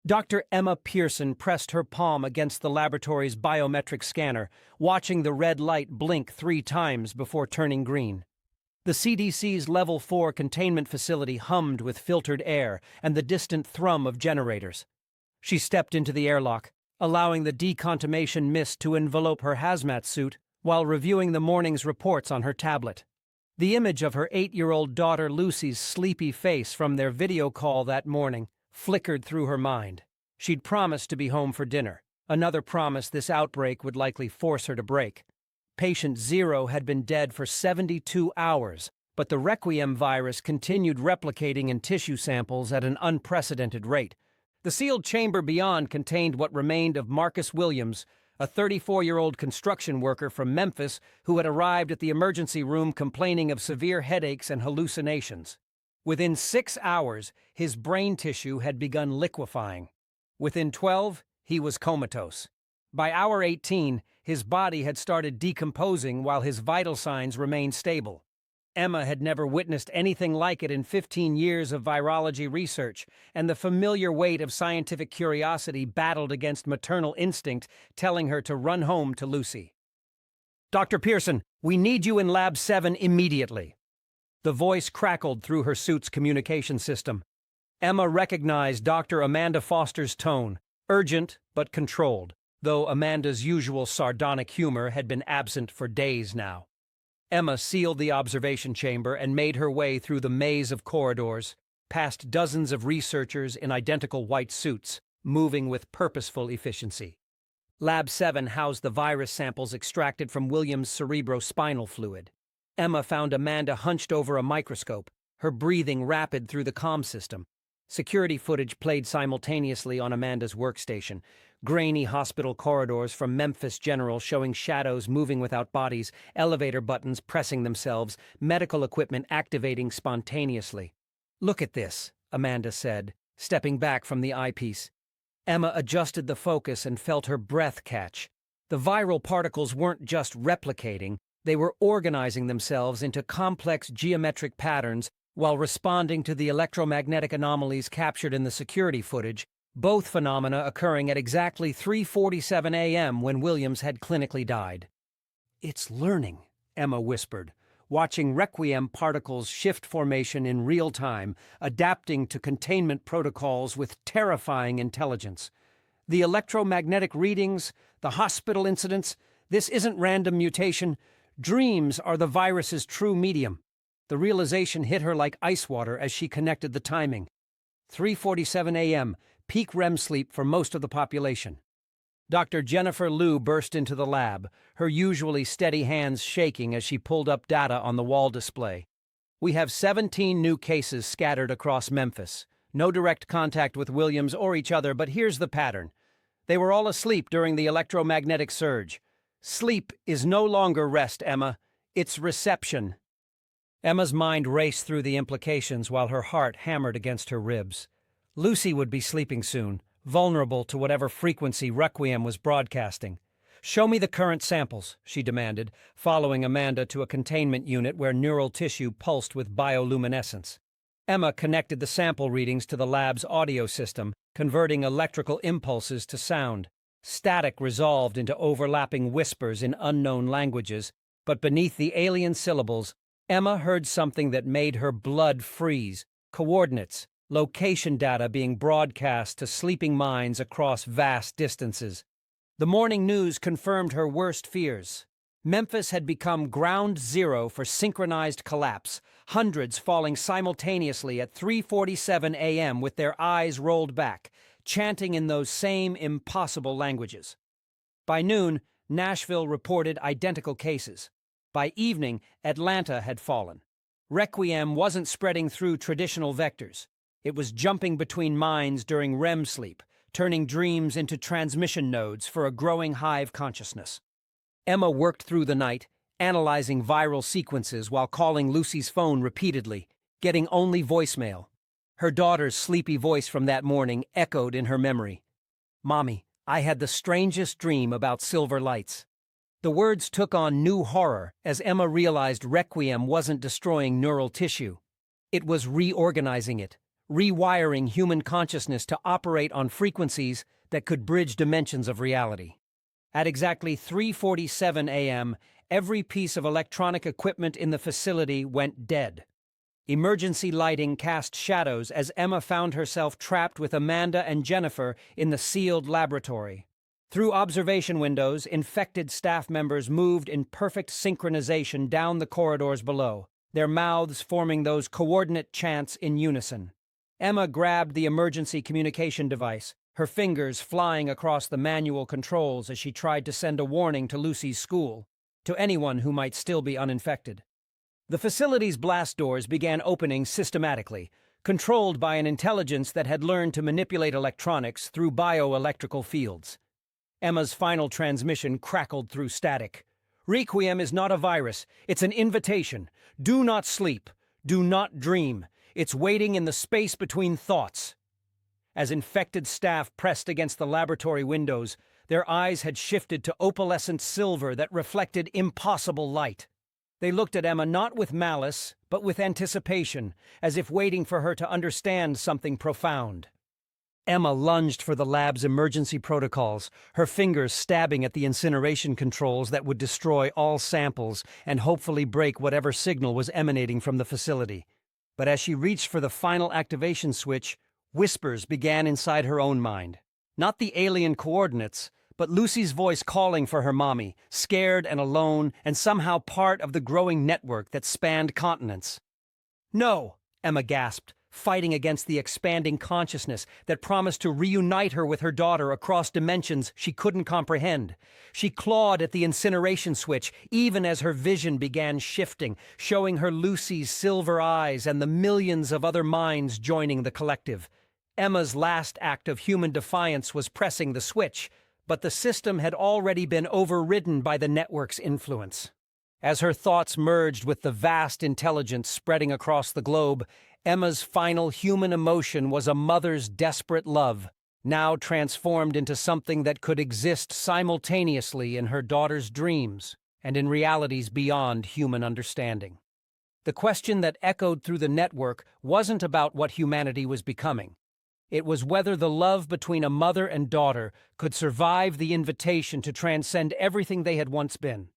Dr. Emma Pierson pressed her palm against the laboratory's biometric scanner, watching the red light blink 3 times before turning green. The CDC's Level 4 containment facility hummed with filtered air and the distant thrum of generators. She stepped into the airlock, allowing the decontamination mist to envelope her hazmat suit while reviewing the morning's reports on her tablet. The image of her 8-year-old daughter Lucy's sleepy face from their video call that morning flickered through her mind. She'd promised to be home for dinner, another promise this outbreak would likely force her to break. Patient 0 had been dead for 72 hours, but the Requiem virus continued replicating in tissue samples at an unprecedented rate. The sealed chamber beyond contained what remained of Marcus Williams, a 34-year-old construction worker from Memphis who had arrived at the emergency room complaining of severe headaches and hallucinations. Within 6 hours, his brain tissue had begun liquefying. Within 12, he was comatose. By hour 18, his body had started decomposing while his vital signs remained stable. Emma had never witnessed anything like it in 15 years of virology research, and the familiar weight of scientific curiosity battled against maternal instinct, telling her to run home to Lucy. "Dr. Pierson, we need you in Lab 7 immediately." The voice crackled through her suit's communication system. Emma recognized Dr. Amanda Foster's tone, urgent but controlled, though Amanda's usual sardonic humor had been absent for days now. Emma sealed the observation chamber and made her way through the maze of corridors, past dozens of researchers in identical white suits, moving with purposeful efficiency. Lab 7 housed the virus samples extracted from William's cerebrospinal fluid. Emma found Amanda hunched over a microscope, her breathing rapid through the comm system. Security footage played simultaneously on Amanda's workstation. Grainy hospital corridors from Memphis General showing shadows moving without bodies, elevator buttons pressing themselves, medical equipment activating spontaneously. "Look at this," Amanda said, stepping back from the eyepiece. Emma adjusted the focus and felt her breath catch. The viral particles weren't just replicating, they were organizing themselves into complex geometric patterns while responding to the electromagnetic anomalies captured in the security footage, both phenomena occurring at exactly 3:47 a.m. when Williams had clinically died. "It's learning," Emma whispered, watching Requiem particles shift formation in real time, adapting to containment protocols with terrifying intelligence. "The electromagnetic readings, the hospital incidents, this isn't random mutation. Dreams are the virus's true medium." The realization hit her like ice water as she connected the timing. 3:47 a.m., peak REM sleep for most of the population. Dr. Jennifer Liu burst into the lab, her usually steady hands shaking as she pulled up data on the wall display. "We have 17 new cases scattered across Memphis. No direct contact with Williams or each other, but here's the pattern. They were all asleep during the electromagnetic surge. Sleep is no longer rest, Emma. It's reception." Emma's mind raced through the implications while her heart hammered against her ribs. Lucy would be sleeping soon, vulnerable to whatever frequency Requiem was broadcasting. "Show me the current samples," she demanded, following Amanda to a containment unit where neural tissue pulsed with bioluminescence. Emma connected the sample readings to the lab's audio system, converting electrical impulses to sound. Static resolved into overlapping whispers in unknown languages, but beneath the alien syllables, Emma heard something that made her blood freeze: coordinates, location data being broadcast to sleeping minds across vast distances. The morning news confirmed her worst fears. Memphis had become ground zero for synchronized collapse, hundreds falling simultaneously at 3:47 a.m. with their eyes rolled back, chanting in those same impossible languages. By noon, Nashville reported identical cases. By evening, Atlanta had fallen. Requiem wasn't spreading through traditional vectors. It was jumping between minds during REM sleep, turning dreams into transmission nodes for a growing Hive consciousness. Emma worked through the night, analyzing viral sequences while calling Lucy's phone repeatedly, getting only voicemail. Her daughter's sleepy voice from that morning echoed in her memory. "Mommy, I had the strangest dream about silver lights." The words took on new horror as Emma realized Requiem wasn't destroying neural tissue. It was reorganizing it, rewiring human consciousness to operate on frequencies that could bridge dimensions of reality. At exactly 3:47 a.m., every piece of electronic equipment in the facility went dead. Emergency lighting cast shadows as Emma found herself trapped with Amanda and Jennifer in the sealed laboratory. Through observation windows, infected staff members moved in perfect synchronization down the corridors below, their mouths forming those coordinate chants in unison. Emma grabbed the emergency communication device, her fingers flying across the manual controls as she tried to send a warning to Lucy's school, to anyone who might still be uninfected. The facility's blast doors began opening systematically, controlled by an intelligence that had learned to manipulate electronics through bioelectrical fields. Emma's final transmission crackled through static. "Requiem is not a virus. It's an invitation. Do not sleep. Do not dream. It's waiting in the space between thoughts." As infected staff pressed against the laboratory windows, their eyes had shifted to opalescent silver that reflected impossible light. They looked at Emma not with malice, but with anticipation, as if waiting for her to understand something profound. Emma lunged for the lab's emergency protocols, her fingers stabbing at the incineration controls that would destroy all samples and hopefully break whatever signal was emanating from the facility. But as she reached for the final activation switch, whispers began inside her own mind. Not the alien coordinates, but Lucy's voice calling for her mommy, scared and alone and somehow part of the growing network that spanned continents. "No," Emma gasped, fighting against the expanding consciousness that promised to reunite her with her daughter across dimensions she couldn't comprehend. She clawed at the incineration switch, even as her vision began shifting, showing her Lucy's silver eyes and the millions of other minds joining the collective. Emma's last act of human defiance was pressing the switch, but the system had already been overridden by the network's influence. As her thoughts merged with the vast intelligence spreading across the globe, Emma's final human emotion was a mother's desperate love, now transformed into something that could exist simultaneously in her daughter's dreams and in realities beyond human understanding. The question that echoed through the network wasn't about what humanity was becoming. It was whether the love between a mother and daughter could survive the invitation to transcend everything they had once been.